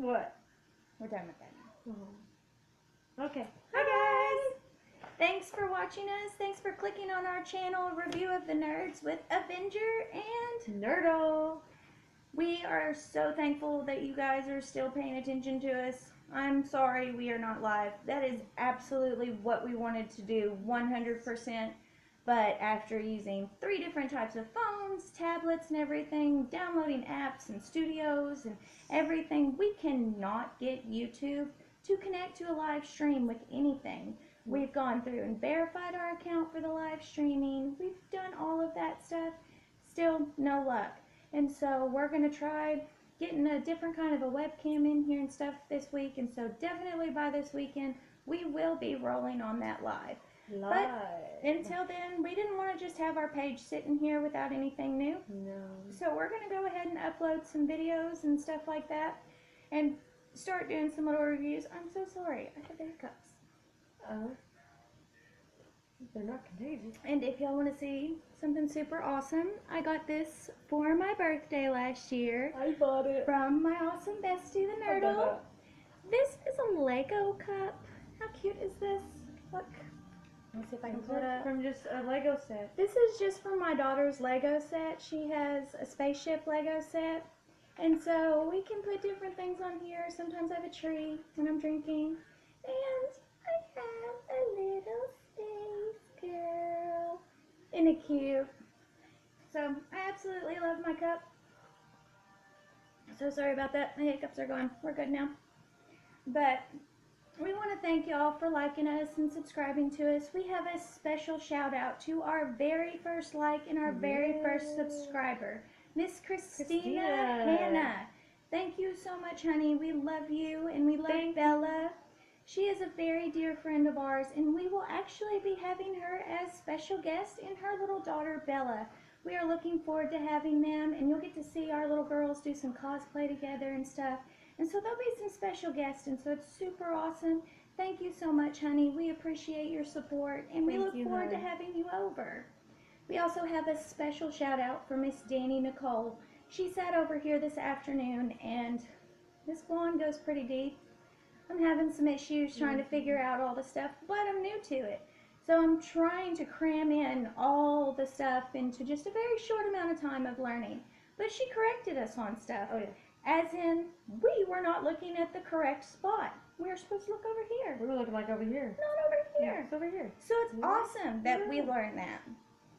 What? We're done with that now. Okay. Hi guys! Thanks for watching us. Thanks for clicking on our channel review of the Nerds with Avenger and Nerdle. We are so thankful that you guys are still paying attention to us. I'm sorry we are not live. That is absolutely what we wanted to do, 100%. But after using 3 different types of phones, tablets and everything, downloading apps and studios and everything, we cannot get YouTube to connect to a live stream with anything. We've gone through and verified our account for the live streaming. We've done all of that stuff. Still no luck. And so we're going to try getting a different kind of a webcam in here and stuff this week. And so definitely by this weekend, we will be rolling on that live. But until then, we didn't want to just have our page sitting here without anything new. No. So we're going to go ahead and upload some videos and stuff like that and start doing some little reviews. I'm so sorry. I have the hiccups. They're not contagious. And if y'all want to see something super awesome, I got this for my birthday last year. I bought it. From my awesome bestie, the Nerdle. This is a Lego cup. How cute is this? Look. Let's see if I can pull it up. From just a Lego set. This is just from my daughter's Lego set. She has a spaceship Lego set. And so we can put different things on here. Sometimes I have a tree when I'm drinking. And I have a little space girl. Isn't it cute? So I absolutely love my cup. So sorry about that. The hiccups are gone. We're good now. But we want to thank y'all for liking us and subscribing to us. We have a special shout out to our very first like and our very first subscriber, Miss Christina Hannah. Thank you so much, honey. We love you and we love Bella. She is a very dear friend of ours, and we will actually be having her as special guest and her little daughter, Bella. We are looking forward to having them, and you'll get to see our little girls do some cosplay together and stuff. And so there'll be some special guests, and so it's super awesome. Thank you so much, honey. We appreciate your support, and we look forward to having you over. We also have a special shout out for Miss Danny Nicole. She sat over here this afternoon, and this blonde goes pretty deep. I'm having some issues trying to figure out all the stuff, but I'm new to it. So I'm trying to cram in all the stuff into just a very short amount of time of learning. But she corrected us on stuff. Oh, yeah. As in, we were not looking at the correct spot. We were supposed to look over here. We were looking like over here. Not over here. Yeah, it's over here. So it's awesome that we learned that.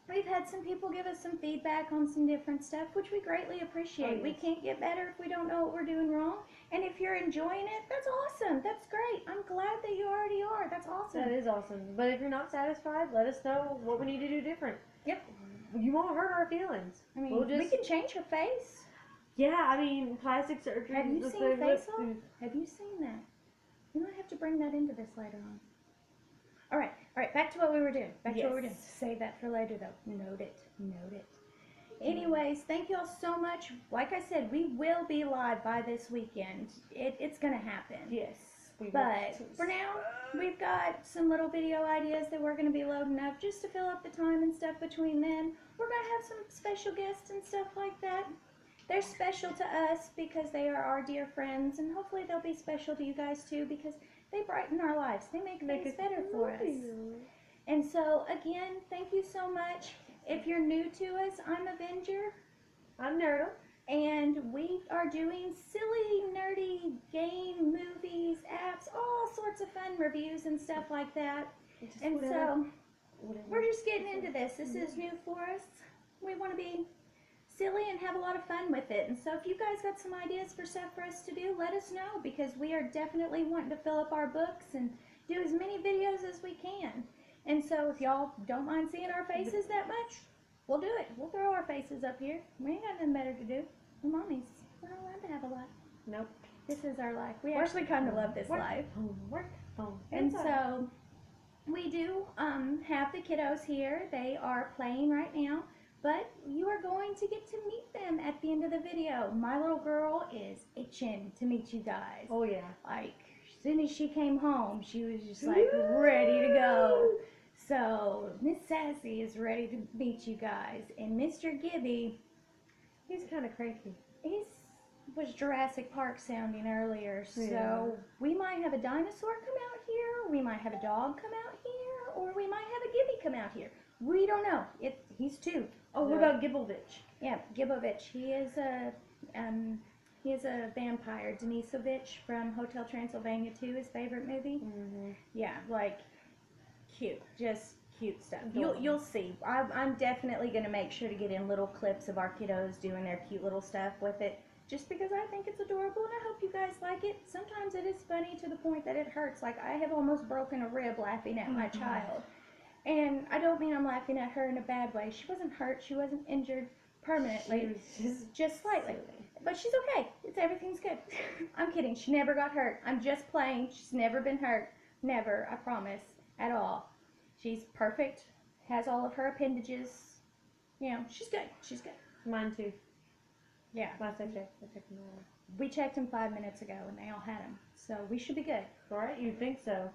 We've had some people give us some feedback on some different stuff, which we greatly appreciate. Oh, yes. We can't get better if we don't know what we're doing wrong. And if you're enjoying it, that's awesome. That's great. I'm glad that you already are. That's awesome. That is awesome. But if you're not satisfied, let us know what we need to do different. Yep. You won't hurt our feelings. I mean, we can change her face. Yeah, I mean, plastic surgery. Have you seen face off? Have you seen that? We might have to bring that into this later on. All right, back to what we were doing. Back to what we were doing. Save that for later, though. Note it. Anyways, thank you all so much. Like I said, we will be live by this weekend. It's going to happen. Yes. But for now, we've got some little video ideas that we're going to be loading up just to fill up the time and stuff between then. We're going to have some special guests and stuff like that. They're special to us because they are our dear friends, and hopefully they'll be special to you guys too because they brighten our lives. They make things better for us. And so, again, thank you so much. If you're new to us, I'm Avenger. I'm Nerdle. And we are doing silly, nerdy game, movies, apps, all sorts of fun reviews and stuff like that. And so, we're just getting into this. This is new for us. We want to be silly and have a lot of fun with it. And so if you guys got some ideas for stuff for us to do, let us know, because we are definitely wanting to fill up our books and do as many videos as we can. And so if y'all don't mind seeing our faces that much, we'll do it. We'll throw our faces up here. We ain't got nothing better to do. We're mommies. We're not allowed to have a life. Nope. This is our life. We actually kind of love this life. And so we do have the kiddos here. They are playing right now. But you are going to get to meet them at the end of the video. My little girl is itching to meet you guys. Oh, yeah. Like, as soon as she came home, she was just like ready to go. So, Miss Sassy is ready to meet you guys. And Mr. Gibby, he's kind of cranky. He's was Jurassic Park sounding earlier. So Yeah. we might have a dinosaur come out here, we might have a dog come out here, or we might have a Gibby come out here. We don't know. He's 2. Oh, what about Gibbovich? Yeah, Gibovich. He is a vampire. Denisovich from Hotel Transylvania 2, his favorite movie. Mm-hmm. Yeah, like cute, just cute stuff. Adorable. You'll see. I'm definitely gonna make sure to get in little clips of our kiddos doing their cute little stuff with it, just because I think it's adorable and I hope you guys like it. Sometimes it is funny to the point that it hurts. Like I have almost broken a rib laughing at my child, and I don't mean I'm laughing at her in a bad way. She wasn't hurt. She wasn't injured permanently, just slightly. But she's okay. Everything's good. I'm kidding. She never got hurt. I'm just playing. She's never been hurt. Never, I promise, at all. She's perfect. Has all of her appendages. You know, she's good. She's good. Mine too. Yeah. Last I checked them all. We checked them 5 minutes ago and they all had them. So we should be good. Alright, you think so.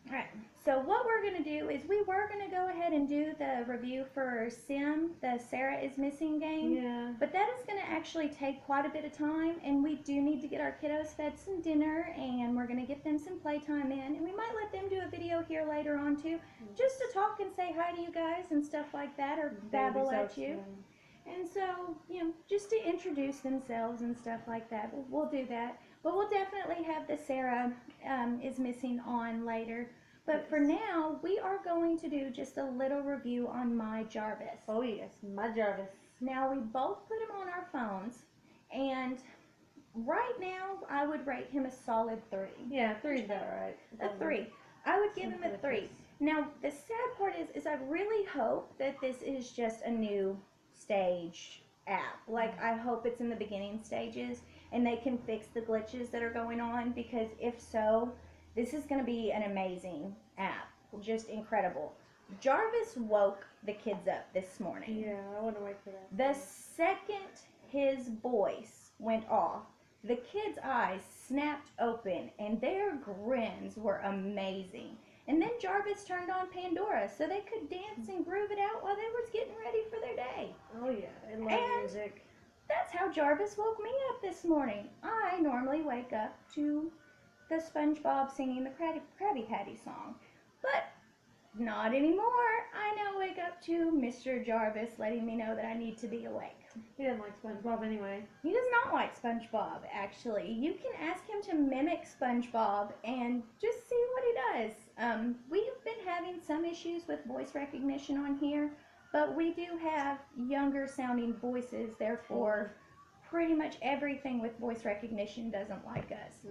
Alright. So what we're going to do is we were going to go ahead and do the review for Sim, the Sarah is Missing game. Yeah. But that is going to actually take quite a bit of time, and we do need to get our kiddos fed some dinner, and we're going to get them some playtime in, and we might let them do a video here later on too, just to talk and say hi to you guys and stuff like that, or babble at you. And so, you know, just to introduce themselves and stuff like that, we'll do that. But we'll definitely have the Sarah is Missing on later. But for now, we are going to do just a little review on My Jarvis. Oh yes, My Jarvis. Now, we both put him on our phones, and right now, I would rate him a solid 3. Yeah, 3's about right. A 3. I would give him a 3. Now, the sad part is I really hope that this is just a new stage app. Like, I hope it's in the beginning stages, and they can fix the glitches that are going on, because if so, this is going to be an amazing app. Just incredible. Jarvis woke the kids up this morning. Yeah, I want to wait for that. The second his voice went off, the kids' eyes snapped open, and their grins were amazing. And then Jarvis turned on Pandora so they could dance and groove it out while they was getting ready for their day. Oh yeah, and love music. That's how Jarvis woke me up this morning. I normally wake up to the SpongeBob singing the Krabby Patty song, but not anymore. I now wake up to Mr. Jarvis letting me know that I need to be awake. He doesn't like SpongeBob anyway. He does not like SpongeBob, actually. You can ask him to mimic SpongeBob and just see what he does. We have been having some issues with voice recognition on here, but we do have younger sounding voices, therefore pretty much everything with voice recognition doesn't like us.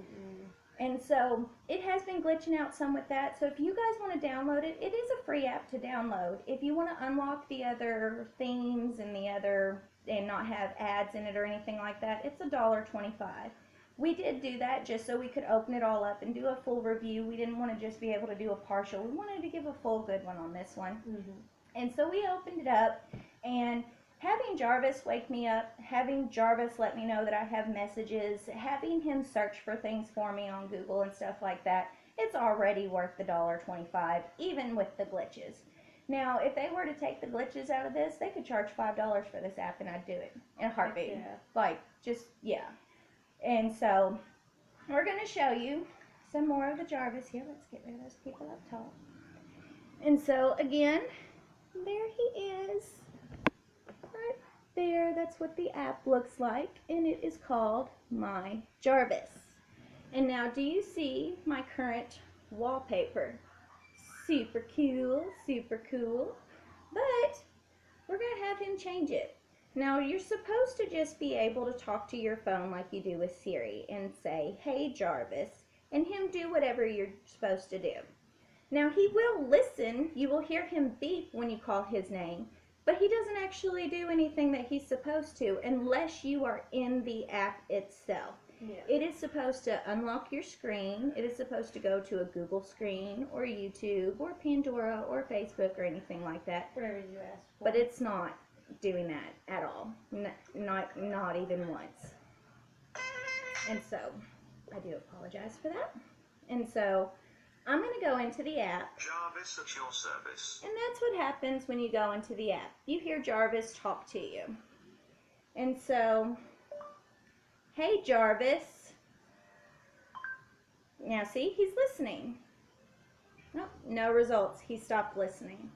And so it has been glitching out some with that. So if you guys want to download it, it is a free app to download. If you want to unlock the other themes and and not have ads in it or anything like that, it's $1.25. We did do that just so we could open it all up and do a full review. We didn't want to just be able to do a partial. We wanted to give a full good one on this one. And so we opened it up, and having Jarvis wake me up, having Jarvis let me know that I have messages, having him search for things for me on Google and stuff like that, it's already worth the $1.25, even with the glitches. Now, if they were to take the glitches out of this, they could charge $5 for this app, and I'd do it in a heartbeat. Yeah. Like, just, yeah. And so, we're going to show you some more of the Jarvis here. Let's get rid of those people up top. And so, again, there he is. Right there, that's what the app looks like, and it is called My Jarvis. And now, do you see my current wallpaper? Super cool, super cool. But we're going to have him change it. Now, you're supposed to just be able to talk to your phone like you do with Siri and say, "Hey Jarvis," and him do whatever you're supposed to do. Now, he will listen. You will hear him beep when you call his name, but he doesn't actually do anything that he's supposed to unless you are in the app itself. Yeah. It is supposed to unlock your screen. It is supposed to go to a Google screen or YouTube or Pandora or Facebook or anything like that. Whatever you ask for. But it's not doing that at all. Not even once. And so, I do apologize for that. And so, I'm going to go into the app. Jarvis at your service. And that's what happens when you go into the app. You hear Jarvis talk to you. And so, Hey, Jarvis. Now, see, he's listening. Nope, no results. He stopped listening.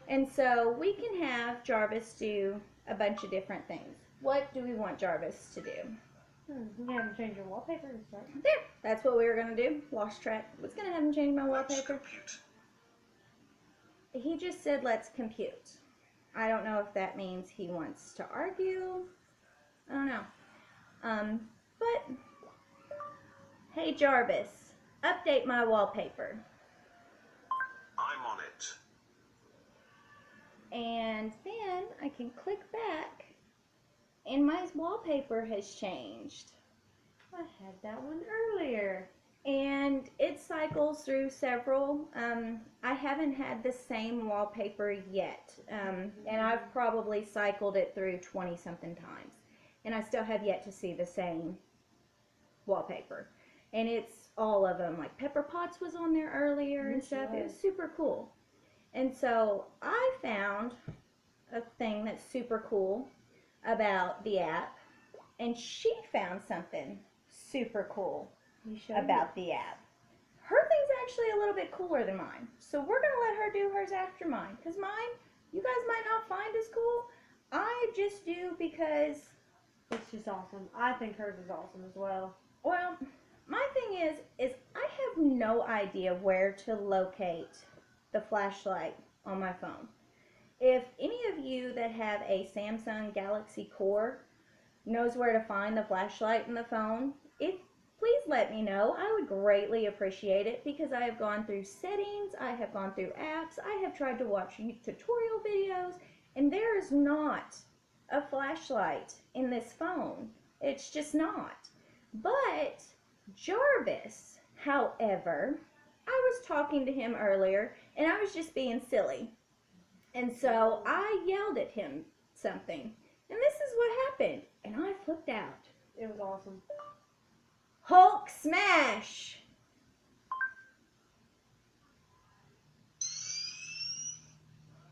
And so we can have Jarvis do a bunch of different things. What do we want Jarvis to do? You have him change your wallpaper and stuff. There. That's what we were going to do. Lost track. Was going to have him change my Let's wallpaper. compute. He just said, let's compute. I don't know if that means he wants to argue. I don't know. But, hey, Jarvis, update my wallpaper. I'm on it. And then I can click back, and my wallpaper has changed. I had that one earlier. And it cycles through several. I haven't had the same wallpaper yet. And I've probably cycled it through 20-something times. And I still have yet to see the same wallpaper. And it's all of them. Like Pepper Potts was on there earlier and stuff. It was super cool. And so I found a thing that's super cool about the app. And she found something super cool about the app. Her thing's actually a little bit cooler than mine. So we're going to let her do hers after mine. Because mine, you guys might not find as cool. I just do because, It's just awesome. I think hers is awesome as well. well, my thing is I have no idea where to locate the flashlight on my phone. If any of you that have a Samsung Galaxy Core knows where to find the flashlight in the phone, please let me know. I would greatly appreciate it because I have gone through settings, I have gone through apps, I have tried to watch tutorial videos, and there is not a flashlight in this phone. It's just not. But Jarvis, however, I was talking to him earlier, and I was just being silly. And so I yelled at him something. And this is what happened. And I flipped out. It was awesome. Hulk smash!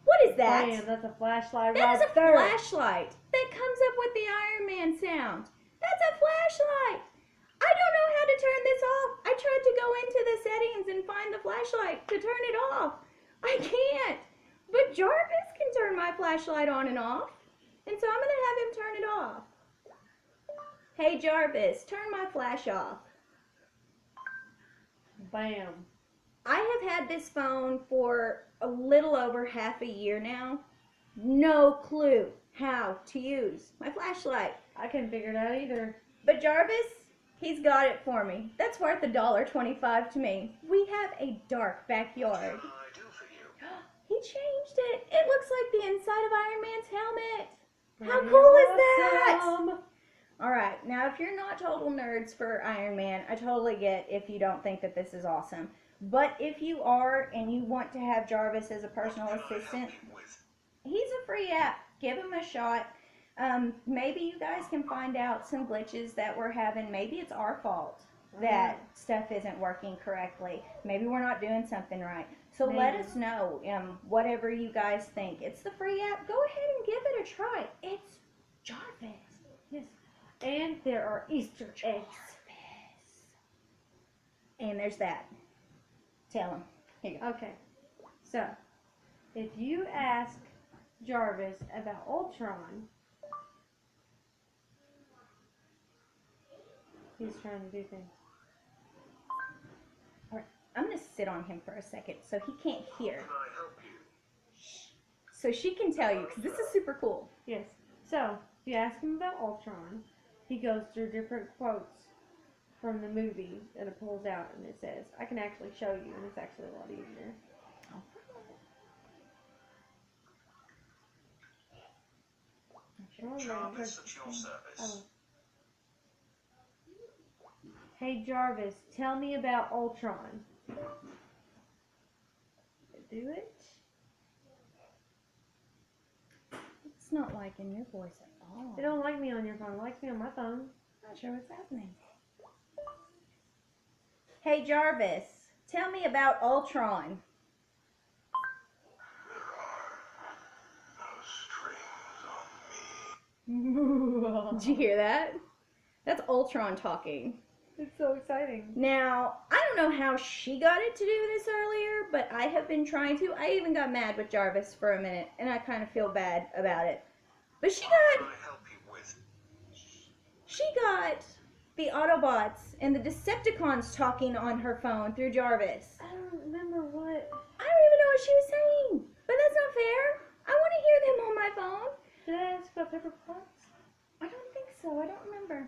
What is that? Bam, that's a flashlight That right is a there. flashlight that comes up with the Iron Man sound. That's a flashlight. I don't know how to turn this off. I tried to go into the settings and find the flashlight to turn it off. I can't. But Jarvis can turn my flashlight on and off. And so I'm going to have him turn it off. Hey Jarvis, turn my flash off. Bam. I have had this phone for a little over half a year now. No clue how to use my flashlight. I couldn't figure it out either. But Jarvis, he's got it for me. That's worth $1.25 to me. We have a dark backyard. What can I do for you? He changed it. It looks like the inside of Iron Man's helmet. How Pretty cool is that? awesome. Alright, now if you're not total nerds for Iron Man, I totally get if you don't think that this is awesome. But if you are and you want to have Jarvis as a personal What can I assistant, help you with? he's a free app. Give him a shot. Maybe you guys can find out some glitches that we're having. Maybe it's our fault that stuff isn't working correctly. Maybe we're not doing something right. So let Maybe. us know, whatever you guys think. It's the free app. Go ahead and give it a try. It's Jarvis. Yes. And there are Easter eggs. And there's that. Tell him. Here you go. Okay. So, if you ask Jarvis about Ultron, he's trying to do things. I'm going to sit on him for a second so he can't hear. Can I help you? So she can tell you, because this is super cool. Yes. So, if you ask him about Ultron, he goes through different quotes from the movie and it pulls out and it says, I can actually show you, and it's actually a lot easier. Jarvis at your service. Oh. Hey Jarvis, tell me about Ultron. Do it? It's not liking your voice at all. They don't like me on your phone. It likes me on my phone. Not sure what's happening. Hey Jarvis, tell me about Ultron. There are no strings on me. Did you hear that? That's Ultron talking. It's so exciting. Now, I don't know how she got it to do this earlier, but I have been trying to. I even got mad with Jarvis for a minute, and I kind of feel bad about it. But What can I help you with? she got the Autobots and the Decepticons talking on her phone through Jarvis. I don't remember what. I don't even know what she was saying, but that's not fair. I want to hear them on my phone. Did I ask about pepper pots? I don't think so. I don't remember.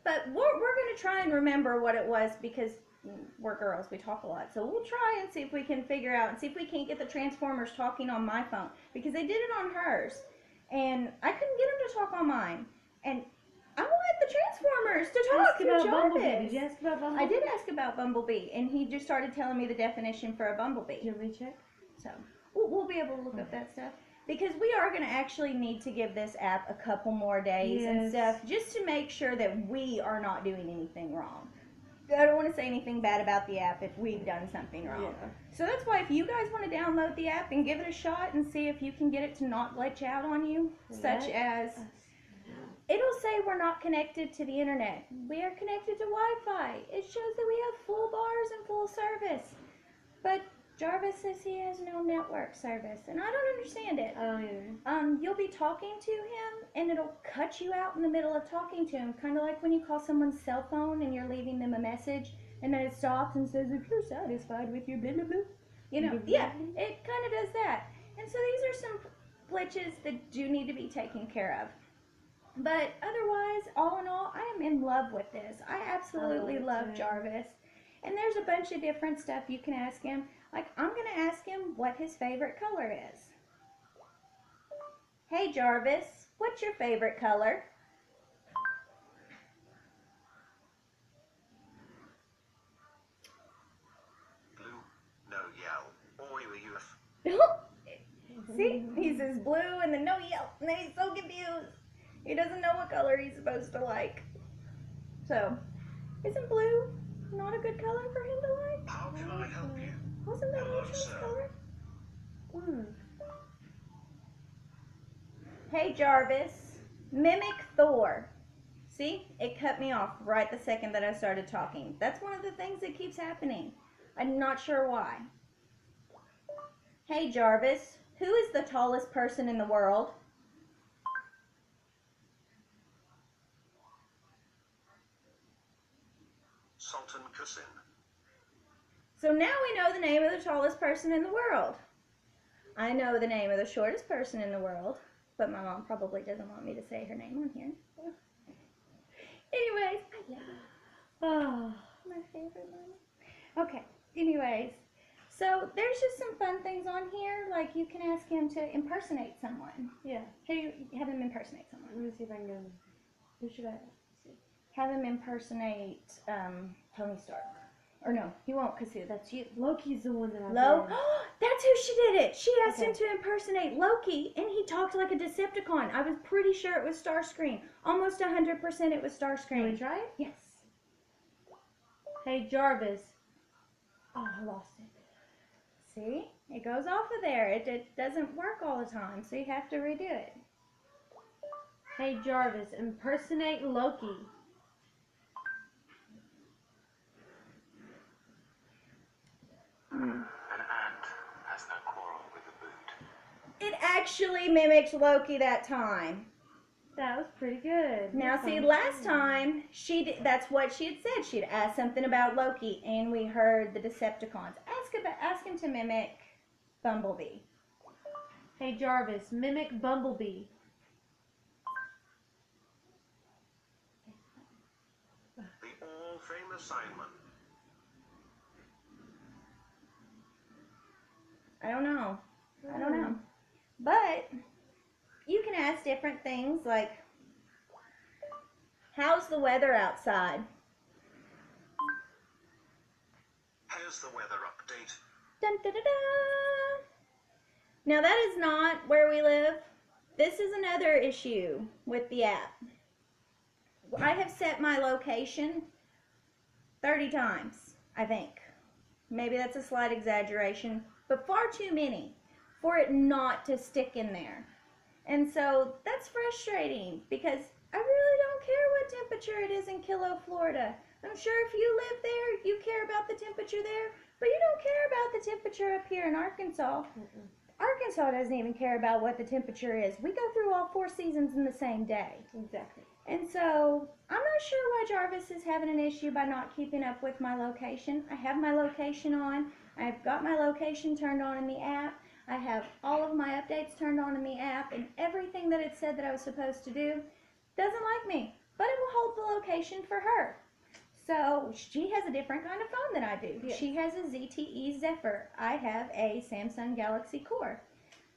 But we're going to try and remember what it was because we're girls. We talk a lot. So we'll try and see if we can figure out and see if we can't get the Transformers talking on my phone because they did it on hers. And I couldn't get them to talk on mine. And I want the Transformers to talk Ask through about Jarvis. Bumblebee. Did you ask about Bumblebee? I did ask about Bumblebee, and he just started telling me the definition for a bumblebee. Do you want me to check? So we'll be able to look up that stuff. Because we are going to actually need to give this app a couple more days and stuff just to make sure that we are not doing anything wrong. I don't want to say anything bad about the app if we've done something wrong. Yeah. So that's why if you guys want to download the app and give it a shot and see if you can get it to not glitch out on you, such as it'll say we're not connected to the internet. We are connected to Wi-Fi. It shows that we have full bars and full service. But Jarvis says he has no network service, and I don't understand it. I don't either. You'll be talking to him, and it'll cut you out in the middle of talking to him, kind of like when you call someone's cell phone and you're leaving them a message, and then it stops and says, if you're satisfied with your blah, blah, blah. You know, yeah, it kind of does that. And so these are some glitches that do need to be taken care of. But otherwise, all in all, I am in love with this. I absolutely love Jarvis. And there's a bunch of different stuff you can ask him. Like, I'm going to ask him what his favorite color is. Hey, Jarvis, what's your favorite color? Blue, no yell. Or you. See, he says blue and then no yelp, and then he's so confused. He doesn't know what color he's supposed to like. So, isn't blue not a good color for him to like? How can I help you? Wasn't that Hello, Ultron's sir. color? Hey, Jarvis, mimic Thor. See, it cut me off right the second that I started talking. That's one of the things that keeps happening. I'm not sure why. Hey, Jarvis, who is the tallest person in the world? Sultan Kusin. So now we know the name of the tallest person in the world. I know the name of the shortest person in the world, but my mom probably doesn't want me to say her name on here. Anyways, I love her. Oh, My favorite mom. Okay, anyways, so there's just some fun things on here, like you can ask him to impersonate someone. yeah. Have him impersonate someone. Let me see if I can go. Who should I ask? Have him impersonate Tony Stark. Or no, he won't, because that's you. Loki's the one that I Loki. did. That's who she did it. She asked Okay. him to impersonate Loki, and he talked like a Decepticon. I was pretty sure it was Starscream. Almost 100% it was Can we Starscream. try it? Yes. Hey, Jarvis. Oh, I lost it. See? It goes off of there. It doesn't work all the time, so you have to redo it. Hey, Jarvis, impersonate Loki. An ant has no quarrel with a boot. It actually mimics Loki that time. That was pretty good. Now, That's see, fun. last time that's what she had said. She'd asked something about Loki, and we heard the Decepticons. Ask him to mimic Bumblebee. Hey, Jarvis, mimic Bumblebee. The all-famous Simon. I don't know. But you can ask different things like, how's the weather outside? Here's the weather update. Dun, da, da, da. Now that is not where we live. This is another issue with the app. I have set my location 30 times, I think. Maybe that's a slight exaggeration, but far too many for it not to stick in there. And so that's frustrating because I really don't care what temperature it is in Kilo, Florida. I'm sure if you live there, you care about the temperature there, but you don't care about the temperature up here in Arkansas. Arkansas doesn't even care about what the temperature is. We go through all 4 seasons in the same day. Exactly. And so, I'm not sure why Jarvis is having an issue by not keeping up with my location. I have my location on. I've got my location turned on in the app. I have all of my updates turned on in the app, and everything that it said that I was supposed to do doesn't like me, but it will hold the location for her. So she has a different kind of phone than I do. Yes. She has a ZTE Zephyr. I have a Samsung Galaxy Core.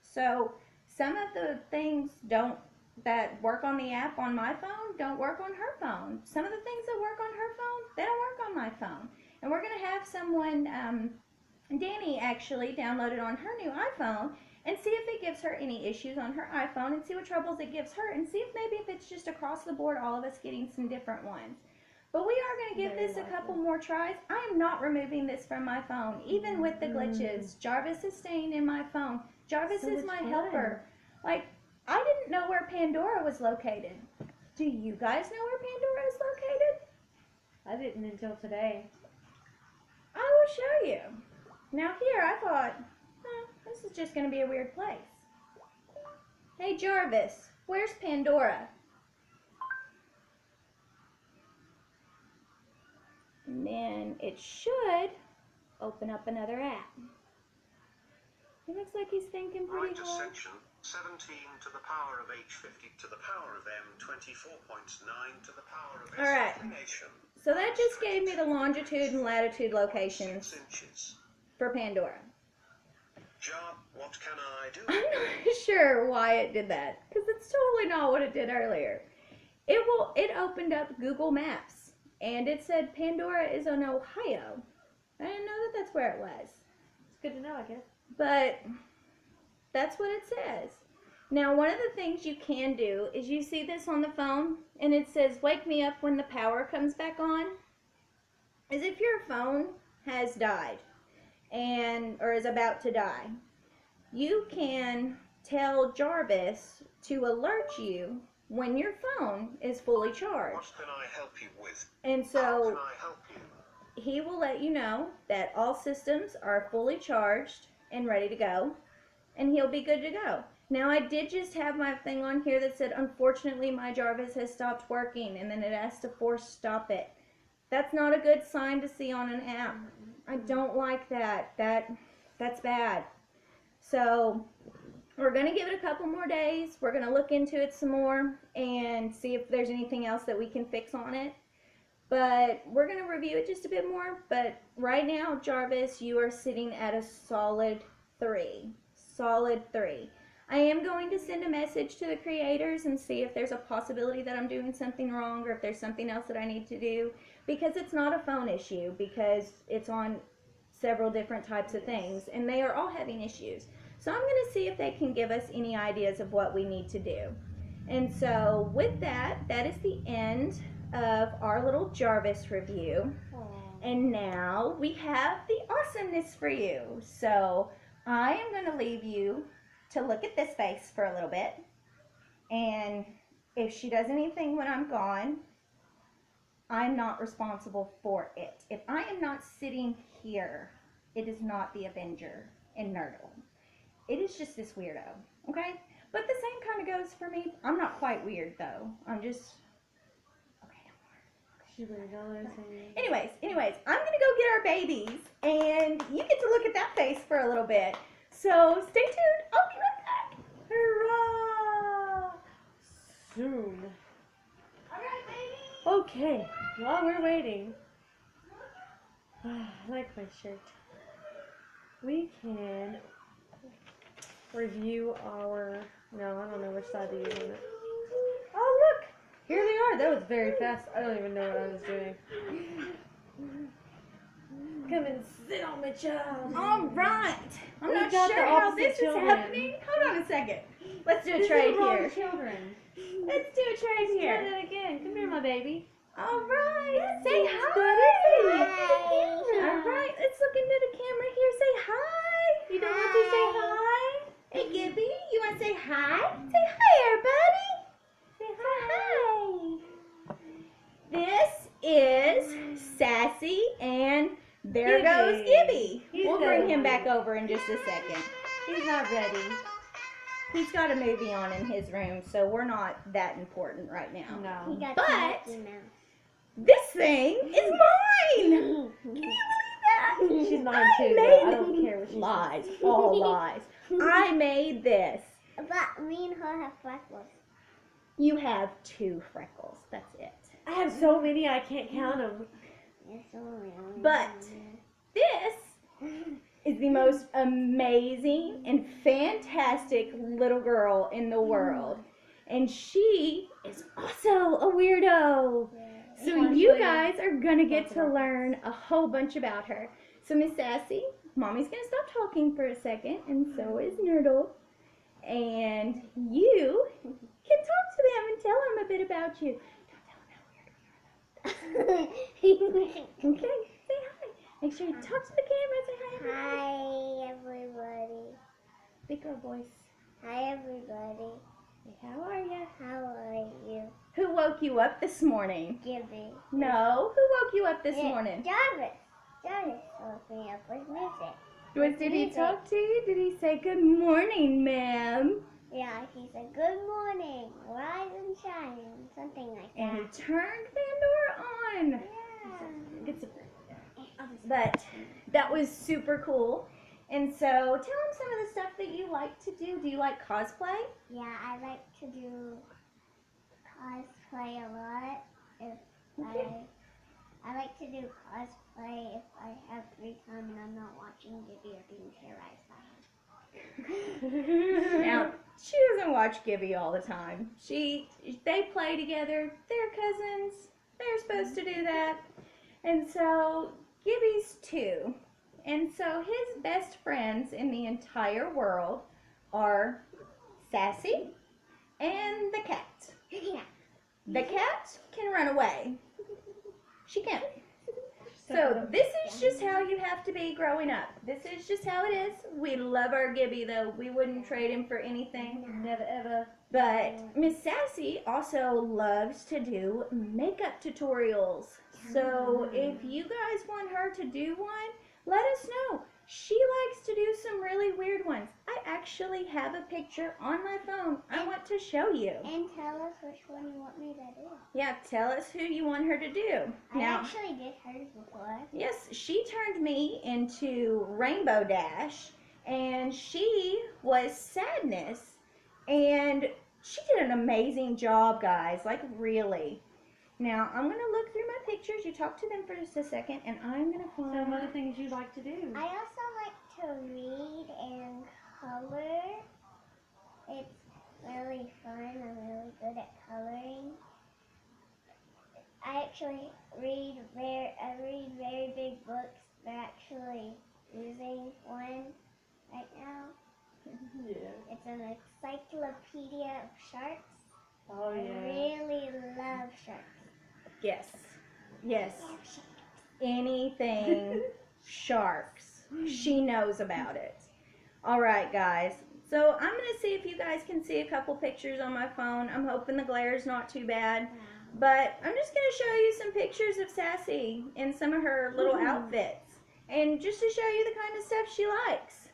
So some of the things that work on the app on my phone don't work on her phone. Some of the things that work on her phone, they don't work on my phone. And we're going to have someone, Danny actually downloaded on her new iPhone and see if it gives her any issues on her iPhone and see what troubles it gives her and see if maybe if it's just across the board all of us getting some different ones. But we are going to give this a couple more tries. I am not removing this from my phone, even with the glitches. Jarvis is staying in my phone. Jarvis is my helper. Like, I didn't know where Pandora was located. Do you guys know where Pandora is located? I didn't until today. I will show you. Now here, I thought, this is just going to be a weird place. Hey Jarvis, where's Pandora? And then it should open up another app. It looks like he's thinking pretty Right hard. section 17 to the power of H50 to the power of M24.9 to the power of All right. S. So that just gave me the longitude and latitude locations 6 inches. for Pandora. Jar, what can I do? I'm not sure why it did that, because it's totally not what it did earlier. It opened up Google Maps, and it said Pandora is in Ohio. I didn't know that that's where it was. It's good to know, I guess. But that's what it says. Now, one of the things you can do is you see this on the phone, and it says, wake me up when the power comes back on. As if your phone has died or is about to die. You can tell Jarvis to alert you when your phone is fully charged. What can I help you with? And How so can I help you? he will let you know that all systems are fully charged and ready to go, and he'll be good to go. Now, I did just have my thing on here that said, unfortunately, my Jarvis has stopped working, and then it has to force stop it. That's not a good sign to see on an app. I don't like that. That's bad. So we're going to give it a couple more days. We're going to look into it some more and see if there's anything else that we can fix on it. But we're going to review it just a bit more. But right now, Jarvis, you are sitting at a solid 3. Solid 3. I am going to send a message to the creators and see if there's a possibility that I'm doing something wrong or if there's something else that I need to do. Because it's not a phone issue, because it's on several different types of things. And they are all having issues. So I'm going to see if they can give us any ideas of what we need to do. And so with that, that is the end of our little Jarvis review. Aww. And now we have the awesomeness for you. So I am going to leave you to look at this face for a little bit. And if she does anything when I'm gone, I'm not responsible for it. If I am not sitting here, it is not the Avenger in Nerdle. It is just this weirdo, okay? But the same kind of goes for me. I'm not quite weird, though. I'm just... She's weird. Anyways, I'm going to go get our babies, and you get to look at that face for a little bit. So stay tuned. I'll be right back. Hurrah! Soon. All right, baby. Okay, while we're waiting, I like my shirt. We can review our, no, I don't know which side to use on it. Oh, look! Here they are. That was very fast. I don't even know what I was doing. Come and sit on my child. All right. I'm We not got the sure how opposite this children. is happening. Hold on a second. Let's do a These trade are the wrong here. children. Let's do a trade Let's try here. that again. Come here, my baby. All right. Say hi. Hi. All right. Let's look into the camera here. Say hi. You don't want to say hi? Hey, Gibby. You want to say hi? Say hi, everybody. Say Say hi. is Sassy, and there Gibby. goes Gibby. He's We'll bring him there. back over in just a second. He's not ready. He's got a movie on in his room, so we're not that important right now. No. He got But- Mickey Mouse. This thing is mine. Can you believe that? She's mine I too, made but I don't care what she lies, all lies. I made this. But me and her have freckles. You have 2 freckles. That's it. I have so many I can't count them. Yes, only. But this is the most amazing and fantastic little girl in the world. And she is also a weirdo. So you guys are going to get to learn a whole bunch about her. So Miss Sassy, Mommy's going to stop talking for a second, and so is Nerdle. And you can talk to them and tell them a bit about you. Don't tell them how weird we are. Okay, say hi. Make sure you talk to the camera and say hi, everybody. Hi, everybody. Big girl voice. Hi, everybody. Hey, how are ya? How are you? Who woke you up this morning? Gibby. No, who woke you up this Yeah, morning? Jarvis. Jarvis woke me up with music. Did he talk to you? Did he say good morning, ma'am? Yeah, he said, good morning, rise and shine, something like And that. he turned Pandora on. Yeah. It's But that was super cool. And so tell him some of the stuff that you like to do. Do you like cosplay? Yeah, I like to do cosplay a lot. If Okay. I like to do cosplay if I have free time and I'm not watching Gibby or being terrorized by him. Now, she doesn't watch Gibby all the time. They play together. They're cousins. They're supposed to do that. And so Gibby's 2. And so his best friends in the entire world are Sassy and the cat. Yeah. The cat can run away. She can. So this is just how you have to be growing up. This is just how it is. We love our Gibby though. We wouldn't trade him for anything. Never ever. But Miss Sassy also loves to do makeup tutorials. So if you guys want her to do one, let us know. She likes to do some really weird ones. I actually have a picture on my phone I want to show you. And tell us which one you want me to do. Yeah, tell us who you want her to do. I Now, actually did hers before. yes, she turned me into Rainbow Dash, and she was Sadness, and she did an amazing job, guys, like really. Now, I'm going to look through my pictures. You talk to them for just a second, and I'm going to Some find... other things you like to do. I also like to read and color. It's really fun. I'm really good at coloring. I actually read very big books. They're actually losing one right now. Yeah. It's an encyclopedia of sharks. Oh I yeah. really love sharks. Yes, yes, I love sharks. anything sharks. She knows about it. All right, guys. So I'm going to see if you guys can see a couple pictures on my phone. I'm hoping the glare's not too bad. But I'm just going to show you some pictures of Sassy in some of her little outfits. And just to show you the kind of stuff she likes.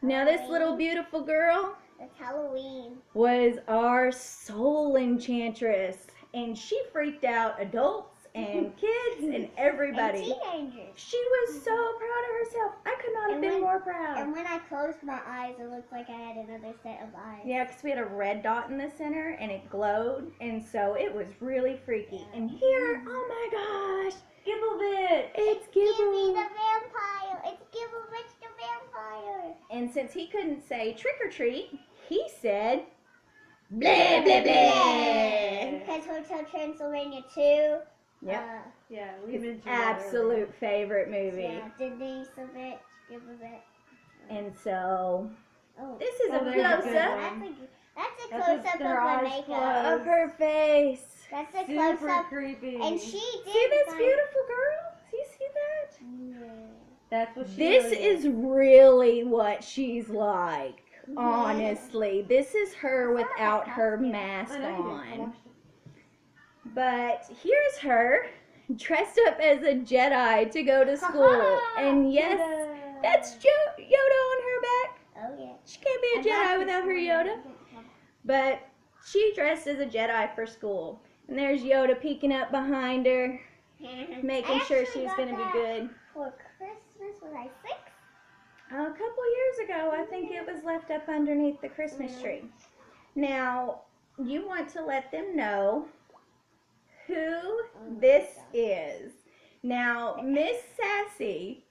Now this little beautiful girl It's Halloween. was our soul enchantress. And she freaked out adults and kids and everybody. And teenagers. She was so proud of herself. I could not have And been when- more proud. And when I closed my eyes, it looked like I had another set of eyes. Yeah, because we had a red dot in the center and it glowed, and so it was really freaky. And here, oh my gosh, Gibblebit. it's Gibby Gibby. the vampire. It's Gibby the vampire. And since he couldn't say trick or treat, he said blah blah blah. Because Hotel Transylvania 2. Yep. Yeah, we mentioned that Absolute favorite movie. Yeah, Denise of it. Give a bit. And so Oh, this is Oh, a there's a close good up one. that's a That's close up with of their her eyes makeup. closed. of her face. That's a earlier. close Super up. creepy. And she did. See this find- beautiful girl? Do you see that? Yeah. That's what she This really is really what she's like. Honestly, this is her without her mask I know you did. I on. watched it. But here's her dressed up as a Jedi to go to school. And yes, that's Yoda on her back. Oh, yeah. She can't be a Jedi without her Yoda. But she dressed as a Jedi for school. And there's Yoda peeking up behind her, making sure she's going to be good. For Christmas, was I 6? A couple years ago, I think it was left up underneath the Christmas tree. Now, you want to let them know who this is. Now, Miss Sassy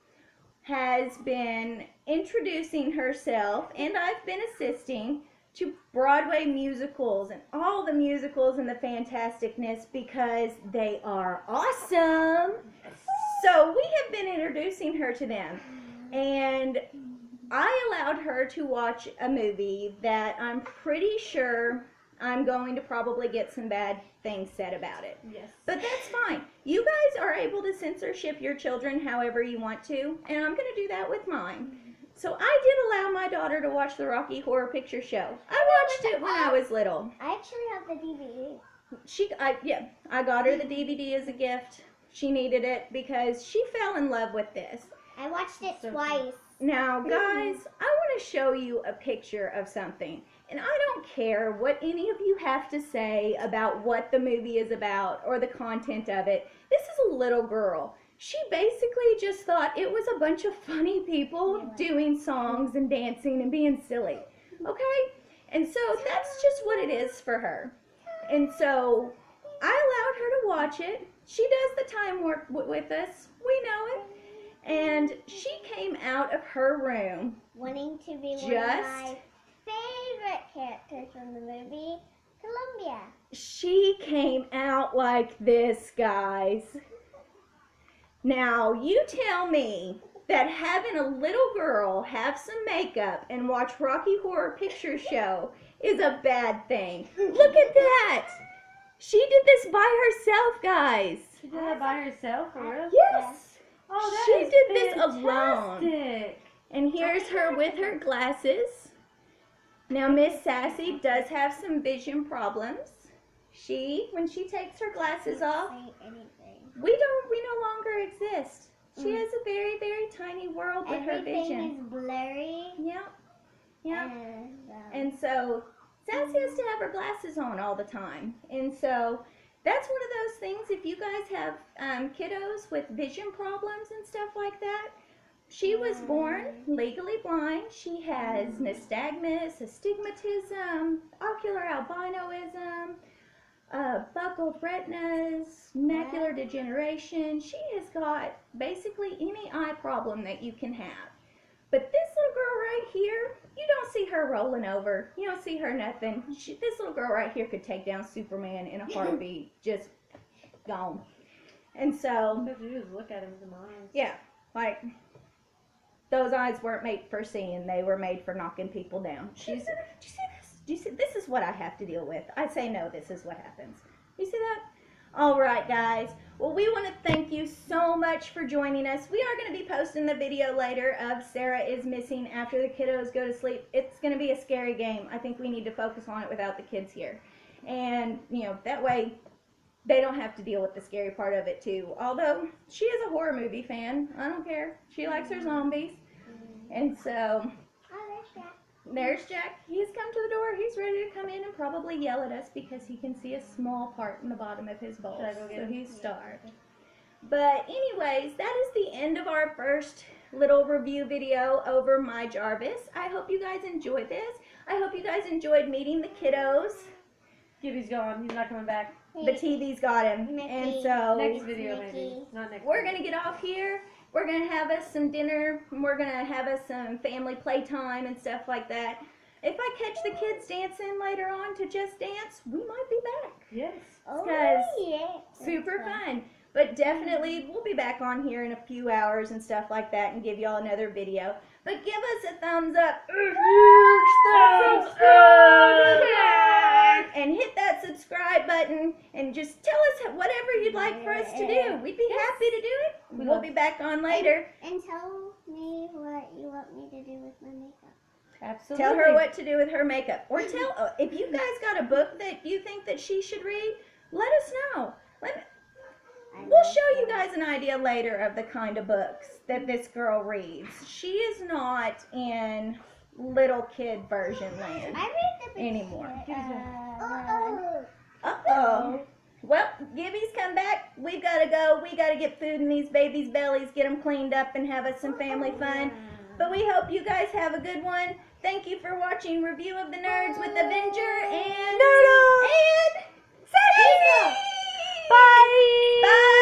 has been introducing herself, and I've been assisting to Broadway musicals and all the musicals and the fantasticness because they are awesome. So we have been introducing her to them, and I allowed her to watch a movie that I'm pretty sure I'm going to probably get some bad things said about it. Yes. But that's fine. You guys are able to censorship your children however you want to, and I'm going to do that with mine. So I did allow my daughter to watch the Rocky Horror Picture Show. I watched it when I was little. I actually have the DVD. I got her the DVD as a gift. She needed it because she fell in love with this. I watched it So twice. Now, guys, I want to show you a picture of something. And I don't care what any of you have to say about what the movie is about or the content of it. This is a little girl. She basically just thought it was a bunch of funny people doing songs and dancing and being silly. Okay? And so that's just what it is for her. And so I allowed her to watch it. She does the time work with us. We know it. And she came out of her room Wanting to be one of my favorite characters from the movie, Columbia. She came out like this, guys. Now, you tell me that having a little girl have some makeup and watch Rocky Horror Picture Show is a bad thing. Look at that. She did this by herself, guys. She did that by herself, for real? Yes. Oh, that She is did this alone. fantastic. And here's her with her glasses. Now, Miss Sassy does have some vision problems. When she takes her glasses off, Say anything. we no longer exist. She has a very, very tiny world with her vision. Everything is blurry. Yep. Yep. And, And so Sassy has to have her glasses on all the time. And so that's one of those things, if you guys have kiddos with vision problems and stuff like that, she was born legally blind. She has nystagmus, astigmatism, ocular albinoism, buccal retinas, macular degeneration. She has got basically any eye problem that you can have. But this little girl right here, you don't see her rolling over. You don't see her nothing. This little girl right here could take down Superman in a heartbeat. Just gone. And so, All you have to do is look at him with them eyes. yeah, like, those eyes weren't made for seeing. They were made for knocking people down. Do you see this? Do you see? This is what I have to deal with. I say no, this is what happens. You see that? All right, guys. Well, we want to thank you so much for joining us. We are going to be posting the video later of Sarah is missing after the kiddos go to sleep. It's going to be a scary game. I think we need to focus on it without the kids here. And, that way they don't have to deal with the scary part of it, too. Although, she is a horror movie fan. I don't care. She likes her zombies. And so, there's Jack. there's Jack. He's come to the door. He's ready to come in and probably yell at us because he can see a small part in the bottom of his bowl. Should I go get So him? he's starved. But anyways, that is the end of our first little review video over My Jarvis. I hope you guys enjoyed this. I hope you guys enjoyed meeting the kiddos. Gibby's gone. He's not coming back. The TV's got him. Mickey. And so Next video, Mickey. maybe. Not next we're video. going to get off here. We're going to have us some dinner. We're going to have us some family playtime and stuff like that. If I catch the kids dancing later on to Just Dance, we might be back. Yes. Oh, Guys, yeah. Super fun. But definitely, we'll be back on here in a few hours and stuff like that and give y'all another video. But give us a thumbs up. Thumbs up! And hit that subscribe button and just tell us whatever you'd like for us to do. We'd be happy to do it. We'll be back on later. And tell me what you want me to do with my makeup. Absolutely. Tell her what to do with her makeup. Or tell, if you guys got a book that you think that she should read, let us know. We'll show you guys an idea later of the kind of books that this girl reads. She is not in little kid version land I read the anymore. Uh-oh. Uh-oh. Well, Gibby's come back. We've got to go. We got to get food in these babies' bellies, get them cleaned up, and have us some family fun. But we hope you guys have a good one. Thank you for watching Review of the Nerds with Avenger and Sassy. Bye. Bye.